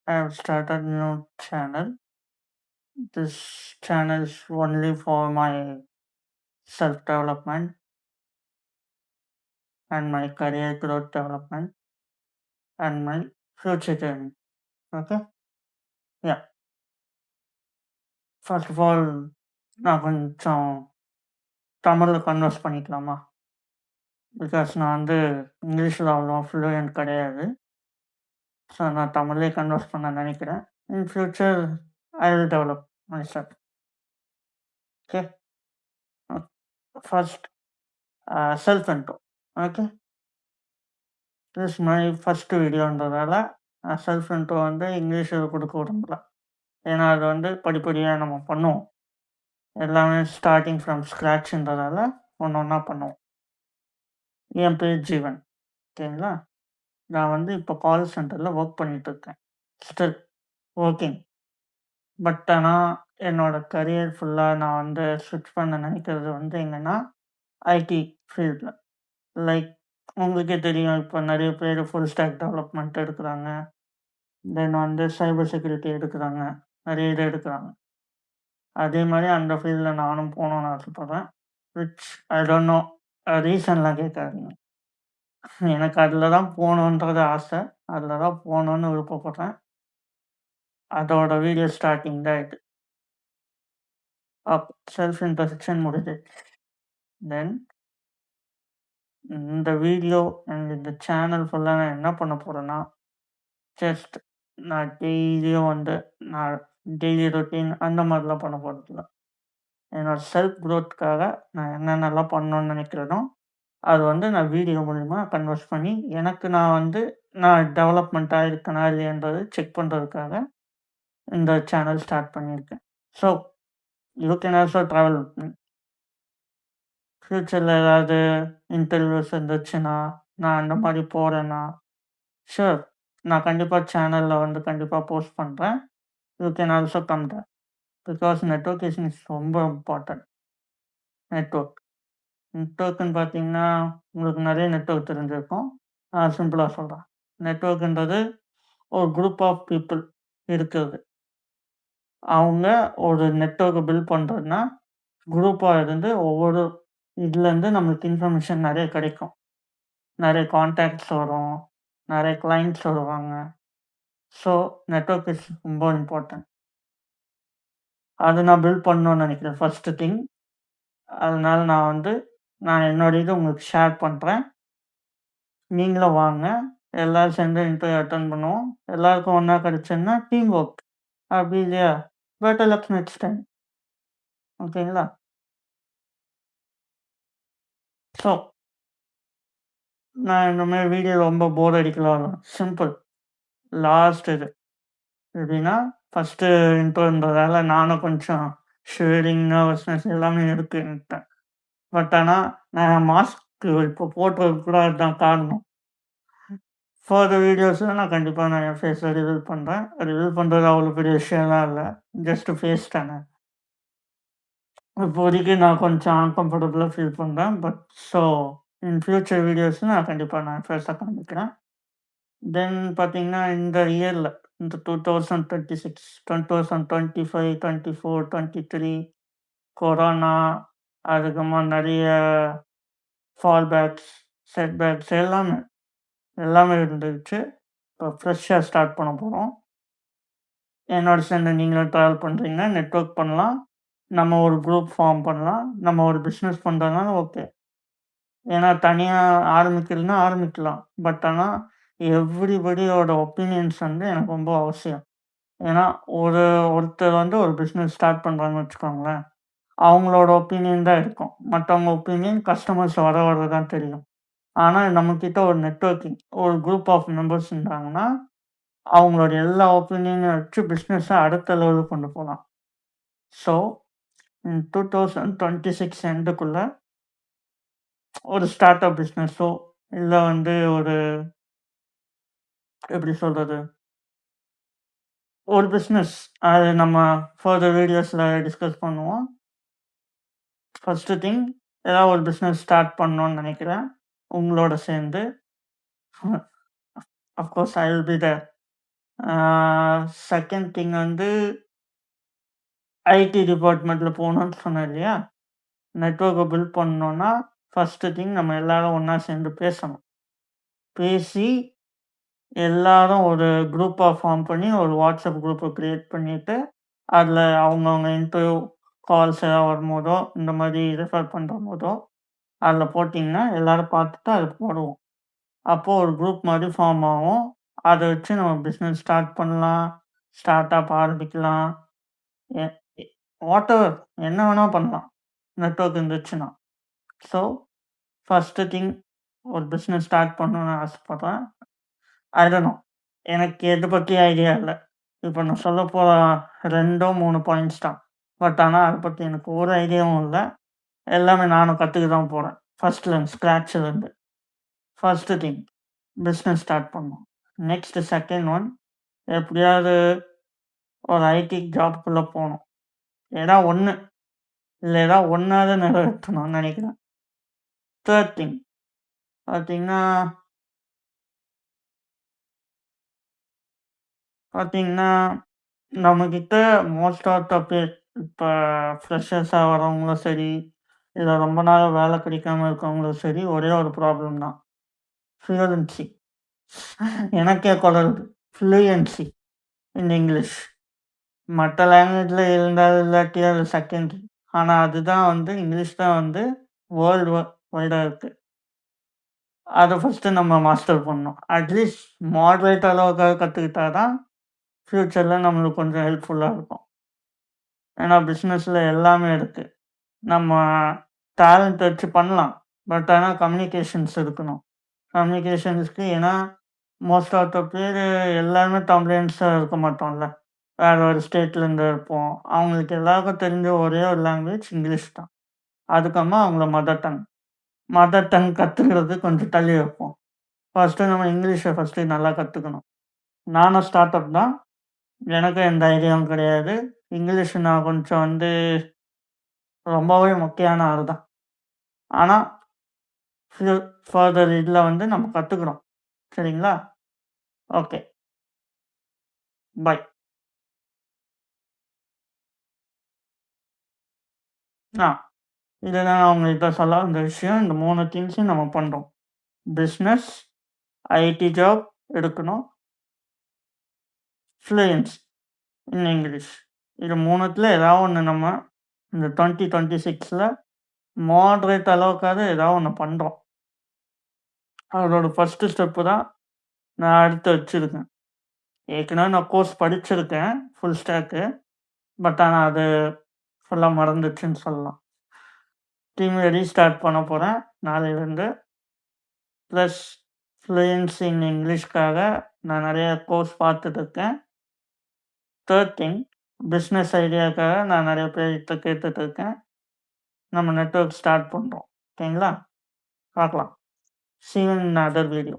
I have started new channel. This channel is only for my self development and my career growth development and my future journey. Okay? Yeah. First of all, நான் கொஞ்சம் தமிழ்ல converse பண்ணிக்கலாமா? Because நான் வந்து இங்கிலீஷில் அவ்வளோ fluent கிடையாது. So நான் தமிழ்லேயே கன்வர்ஸ் பண்ண நினைக்கிறேன். In future I will develop myself. Okay? First self intro. Okay? This my first வீடியோன்றதால செல்ஃப் இன்ட்ரோ வந்து இங்கிலீஷில் கொடுக்க விரும்பல. ஏன்னா அது வந்து படிப்படியாக நம்ம பண்ணுவோம். எல்லாமே ஸ்டார்டிங் ஃப்ரம் ஸ்க்ராட்ச்ன்றதால ஒன்று ஒன்றா பண்ணுவோம். என் பேர் ஜீவன். ஓகேங்களா? நான் வந்து இப்போ கால் சென்டரில் ஒர்க் பண்ணிகிட்ருக்கேன். Still working. பட் ஆனால் என்னோடய கரியர் ஃபுல்லாக நான் வந்து ஸ்விட்ச் பண்ண நினைக்கிறது வந்து எங்கன்னா ஐடி ஃபீல்டில். லைக் உங்களுக்கே தெரியும், இப்போ நிறைய பேர் ஃபுல் ஸ்டாக் டெவலப்மெண்ட் எடுக்கிறாங்க. தென் வந்து சைபர் செக்யூரிட்டி எடுக்கிறாங்க. நிறைய இது எடுக்கிறாங்க. அதே மாதிரி அந்த ஃபீல்டில் நானும் போகணுன்னு ஆசைப்பட்றேன். விச் ஐ டோன்ட் நோ ரீசன்லாம் கேட்காதீங்க. எனக்கு அதில் தான் போகணுன்றது ஆசை. அதில் தான் போகணுன்னு விருப்பப்படுறேன். அதோட வீடியோ ஸ்டார்டிங் தான் இது. செல்ஃப் இன்ட்ரடக்ஷன் முடிஞ்சிடுச்சு. தென் இந்த வீடியோ அண்ட் இந்த சேனல் ஃபுல்லாக நான் என்ன பண்ண போகிறேன்னா, ஜஸ்ட் நான் டெய்லியும் வந்து நான் டெய்லி ரொட்டீன் அந்த மாதிரிலாம் பண்ண போகிறதில்ல. என்னோடய செல்ஃப் க்ரோத்துக்காக நான் என்னென்னலாம் பண்ணணுன்னு நினைக்கிறேனோ அது வந்து நான் வீடியோ மூலிமா கன்வர்ஸ் பண்ணி எனக்கு நான் டெவலப்மெண்ட்டாக இருக்கேனா இல்லையான்றது செக் பண்ணுறதுக்காக இந்த சேனல் ஸ்டார்ட் பண்ணியிருக்கேன். So you can also travel with me. ஃப்யூச்சரில் ஏதாவது இன்டர்வியூஸ் இருந்துச்சுன்னா, நான் அந்த மாதிரி போகிறேன்னா, ஷூர் நான் கண்டிப்பாக சேனலில் வந்து கண்டிப்பாக போஸ்ட் பண்ணுறேன். You can also come there. Because networking is ரொம்ப இம்பார்ட்டன்ட். நெட்வொர்க்குன்னு பார்த்தீங்கன்னா, உங்களுக்கு நிறைய நெட்வொர்க் தெரிஞ்சிருக்கும். நான் சிம்பிளாக சொல்கிறேன். நெட்வொர்க்குன்றது ஒரு குரூப் ஆஃப் பீப்புள் இருக்கிறது. அவங்க ஒரு நெட்வொர்க்கை பில்ட் பண்ணுறதுனா, குரூப்பாக இருந்து ஒவ்வொரு இதுலேருந்து நம்மளுக்கு இன்ஃபர்மேஷன் நிறைய கிடைக்கும். நிறைய கான்டாக்ட்ஸ் வரும். நிறைய கிளைண்ட்ஸ் வருவாங்க. ஸோ நெட்வொர்க் இஸ் ரொம்ப இம்பார்ட்டன்ட். அது நான் பில்ட் பண்ணணும்னு நினைக்கிறேன் ஃபர்ஸ்ட்டு திங். அதனால நான் என்னோட இதை உங்களுக்கு ஷேர் பண்ணுறேன். நீங்களும் வாங்க. எல்லாரும் சேர்ந்து இன்டர்வியூ அட்டெண்ட் பண்ணுவோம். எல்லாருக்கும் ஒன்றா கிடைச்சதுன்னா டீம் ஒர்க். அப்படி இல்லையா, பெட்டர் லக் நெக்ஸ்ட் டைம். ஓகேங்களா? ஸோ நான் இந்த மாதிரி வீடியோ ரொம்ப போர் அடிக்கலாம். சிம்பிள். லாஸ்ட் இது எப்படின்னா, ஃபஸ்ட்டு இன்ட்ரோன்றதால நானும் கொஞ்சம் ஷிவரிங், நர்வஸ்னஸ் எல்லாமே இருக்குது என்கிட்ட. பட் ஆனால் நான் மாஸ்க்கு இப்போ போட்டதுக்கு கூட அதுதான் காரணம். ஃபர்தர் வீடியோஸில் நான் கண்டிப்பாக என் ஃபேஸை ரிவீல் பண்ணுறேன். ரிவீல் பண்ணுறது அவ்வளோ பெரிய விஷயம்லாம் இல்லை. ஜஸ்ட்டு ஃபேஸ் தானே. இப்போதைக்கு நான் கொஞ்சம் அன்கம்ஃபர்டபுளாக ஃபீல் பண்ணுறேன். பட் ஸோ இன் ஃப்யூச்சர் வீடியோஸில் நான் கண்டிப்பாக நான் ஃபேஸை காமிக்கிறேன். தென் பார்த்தீங்கன்னா, இந்த இயரில் இந்த 2026, 2025, 24, 23 கொரோனா, அதுக்கப்புறமா நிறைய ஃபால் பேக்ஸ், செட் பேக்ஸ் எல்லாமே இருந்துச்சு. இப்போ ஃப்ரெஷ்ஷாக ஸ்டார்ட் பண்ண போகிறோம். என்னோட சேர்ந்து நீங்களும் ட்ராவல் பண்ணுறீங்கன்னா நெட்வொர்க் பண்ணலாம். நம்ம ஒரு குரூப் ஃபார்ம் பண்ணலாம். நம்ம ஒரு பிஸ்னஸ் பண்ணுறதுனால ஓகே. ஏன்னா தனியாக ஆரம்பிக்கிறதுனா ஆரம்பிக்கலாம். பட் ஆனால் எவ்ரிபடியோட ஒப்பீனியன்ஸ் வந்து எனக்கு ரொம்ப அவசியம். ஏன்னா ஒருத்தர் வந்து ஒரு பிஸ்னஸ் ஸ்டார்ட் பண்ணுறாங்கன்னு வச்சுக்கோங்களேன். அவங்களோட ஒப்பீனியன் தான் இருக்கும். மற்றவங்க ஒப்பீனியன் கஸ்டமர்ஸ் வர தான் தெரியும். ஆனால் நம்மக்கிட்ட ஒரு நெட்வொர்க்கிங், ஒரு குரூப் ஆஃப் மெம்பர்ஸ் இருந்தாங்கன்னா, அவங்களோட எல்லா ஒப்பீனியனையும் வச்சு பிஸ்னஸை அடுத்த லெவலுக்கு கொண்டு போகலாம். ஸோ 2026 எண்டுக்குள்ளே ஒரு ஸ்டார்ட் அப் பிஸ்னஸோ இல்லை வந்து ஒரு எப்படி சொல்கிறது, ஒரு பிஸ்னஸ் அது நம்ம ஃபர்தர் வீடியோஸில் டிஸ்கஸ் பண்ணுவோம். ஃபர்ஸ்ட்டு திங் ஏதாவது ஒரு பிஸ்னஸ் ஸ்டார்ட் பண்ணணும்னு நினைக்கிறேன் உங்களோட சேர்ந்து. Of course I will be there. Second thing வந்து ஐடி டிபார்ட்மெண்ட்ல போணும்னு சொன்னேன் இல்லையா? நெட்வொர்க்க பில்ட் பண்ணணும்னா, ஃபர்ஸ்ட்டு திங் நம்ம எல்லாரும் ஒண்ணா சேர்ந்து பேசணும். பேசி எல்லாரும் ஒரு குரூப்பா ஃபார்ம் பண்ணி, ஒரு வாட்ஸ்அப் குரூப்ப கிரியேட் பண்ணிட்டு, அதில அவங்கவங்க இன்டர்வியூ கால்ஸ் ஏதாவது வரும்போதோ, இந்த மாரி ரெஃபர் பண்ணும்போதோ, அதில போட்டிங்கன்னா, எல்லாரும் பார்த்துட்டு அத போடுவோம். அப்போ ஒரு குரூப் மாரி ஃபார்ம் ஆகும். அத வச்சு நம்ம பிசினஸ் ஸ்டார்ட் பண்ணலாம். ஸ்டார்ட் அப் ஆரம்பிக்கலாம். எ எ வாட்டெவர் என்ன வேணா பண்ணலாம். நெட்வொர்க் இருந்துச்சுன்னா. ஸோ, ஃபர்ஸ்ட்டு திங் ஒரு பிசினஸ் ஸ்டார்ட் பண்ணணும்னு ஆசைப்படுறேன். I don't know. எனக்கு எத பத்தியும் ஐடியா இல்ல. இப்ப நான் சொல்லப்போற 2ஓ 3 பாயிண்ட்ஸ் தான். பட் ஆனா அத பத்தி எனக்கு ஒரு ஐடியாவும் இல்ல. எல்லாமே நானும் கத்துக்க தான் போறேன். ஃபர்ஸ்ட்லருந்து ஸ்க்ராட்ச்லருந்து. ஃபர்ஸ்ட்டு திங் பிசினஸ் ஸ்டார்ட் பண்ணணும். நெக்ஸ்ட் செகண்ட் ஒன் எப்படியாவது ஒரு ஐடி ஜாப்க்குள்ள போணும். ஏதா ஒண்ணு. இல்ல ஏதா ஒண்ணாவது நிறைவேத்தணும்னு நெனைக்கிறேன். தேர்ட் திங் பார்த்தீங்கன்னா பார்த்தீங்கன்னா, நம்மகிட்ட மோஸ்ட் ஆஃப் த பேர் இப்ப ஃப்ரெஷர்ஸா வரவங்களும் சரி, இல்ல ரொம்ப நாள் வேலை கிடைக்காம இருக்கவங்களும் சரி, ஒரே ஒரு ப்ராப்ளம் தான். ஃப்ளூயன்சி. எனக்கே கொளறுது. Fluency in English. மத்த லாங்குவேஜ்ல இருந்தாலும் இல்லாட்டி அது செகண்டரி. ஆனா அதுதான் வந்து இங்கிலீஷ் தான் வந்து வேர்ல்டு வைடா இருக்கு. அத ஃபர்ஸ்ட்டு நம்ம மாஸ்டர் பண்ணணும். அட்லீஸ்ட் மாடரேட் அளவுக்காவது கத்துக்கிட்டா தான் ஃப்யூச்சர்ல நம்மளுக்கு கொஞ்சம் ஹெல்ப்ஃபுல்லா இருக்கும். ஏன்னா பிசினஸ்ல எல்லாமே இருக்கு. நம்ம டேலண்ட் வச்சு பண்ணலாம். பட் ஆனா கம்யூனிகேஷன்ஸ் இருக்கணும். கம்யூனிகேஷன்ஸ்க்கு ஏன்னா மோஸ்ட் ஆஃப் த பேரு எல்லாருமே தமிழியன்ஸா இருக்க மாட்டோம்ல. வேற ஒரு ஸ்டேட்லேருந்து இருப்போம். அவங்களுக்கு எல்லாருக்கும் தெரிஞ்ச ஒரே ஒரு லாங்குவேஜ் இங்கிலீஷ் தான். அதுக்கப்புறமா அவங்கள மதர் டங். மதர் டங் கத்துக்கிறது கொஞ்சம் தள்ளி வைப்போம். ஃபர்ஸ்ட்டு நம்ம இங்கிலீஷ ஃபர்ஸ்ட்டு நல்லா கத்துக்கணும். நானும் ஸ்டார்ட் அப் தான். எனக்கும் எந்த ஐடியாவும் கிடையாது. இங்கிலீஷ் நான் கொஞ்சம் வந்து ரொம்பவே மொக்கையான ஆள் தான். ஆனா, ஃப்யூ ஃபர்தர் இதுல வந்து நம்ம கத்துக்குறோம். சரிங்களா? ஓகே. பாய். ஆ இதுதான் நான் உங்கள்ட்ட சொல்ல வந்த விஷயம். இந்த 3 திங்ஸையும் நம்ம பண்றோம். பிசினஸ், ஐடி ஜாப் எடுக்கணும். Fluence in English. இது 3த்துல ஏதாவது ஒண்ணு நம்ம இந்த 2026ல மாடரேட் அளவுக்காவது ஏதாவது ஒண்ணு பண்றோம். அதோட ஃபர்ஸ்ட்டு ஸ்டெப்பு தான் நான் எடுத்து வச்சிருக்கேன். ஏற்கனவே நான் கோர்ஸ் படிச்சிருக்கேன். Full stack. பட் ஆனா அது ஃபுல்லா மறந்துருச்சுன்னு சொல்லலாம். திரும்பி ரீஸ்டார்ட் பண்ண போறேன் நாளையிலருந்து. ப்ளஸ் ஃப்ளூயன்சி இன் இங்கிலீஷ்க்காக நான் நெறைய கோர்ஸ் பார்த்துட்டு இருக்கேன். தேர்ட் திங் பிசினஸ் ஐடியாக்காக நான் நெறைய பேர்கிட்ட கேட்டுட்டு இருக்கேன். நம்ம நெட்வொர்க் ஸ்டார்ட் பண்றோம். ஓகேங்களா? பார்க்கலாம். See you in another video.